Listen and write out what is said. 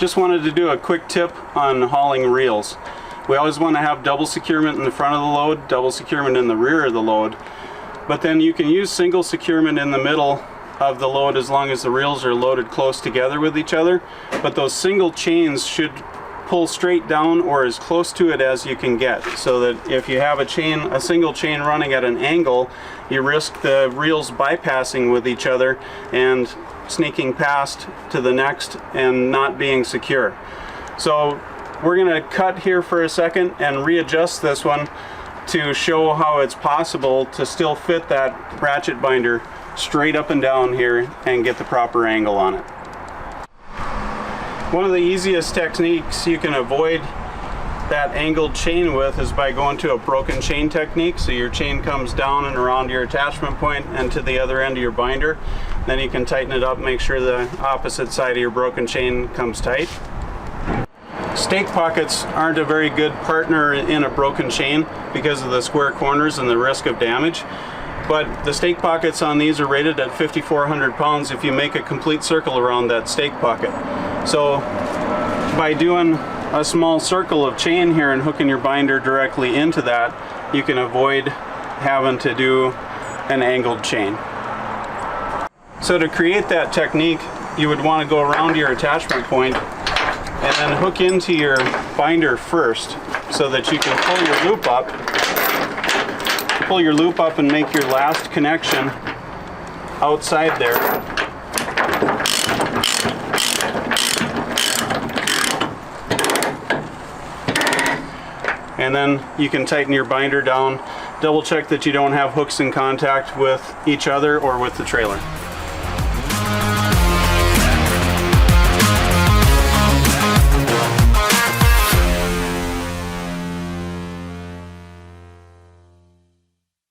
just wanted to do a quick tip on hauling reels. We always want to have double securement in the front of the load, double securement in the rear of the load, but then you can use single securement in the middle of the load as long as the reels are loaded close together with each other. But those single chains should pull straight down or as close to it as you can get, so that if you have a single chain running at an angle, you risk the reels bypassing with each other and sneaking past to the next and not being secure. So we're going to cut here for a second and readjust this one to show how it's possible to still fit that ratchet binder straight up and down here and get the proper angle on it. One of the easiest techniques you can avoid that angled chain with is by going to a broken chain technique. So your chain comes down and around your attachment point and to the other end of your binder. Then you can tighten it up, make sure the opposite side of your broken chain comes tight. Stake pockets aren't a very good partner in a broken chain because of the square corners and the risk of damage. But the stake pockets on these are rated at 5,400 pounds if you make a complete circle around that stake pocket. So by doing a small circle of chain here and hooking your binder directly into that, you can avoid having to do an angled chain. So to create that technique, you would want to go around your attachment point and then hook into your binder first so that you can pull your loop up. Pull your loop up and make your last connection outside there. And then you can tighten your binder down. Double check that you don't have hooks in contact with each other or with the trailer.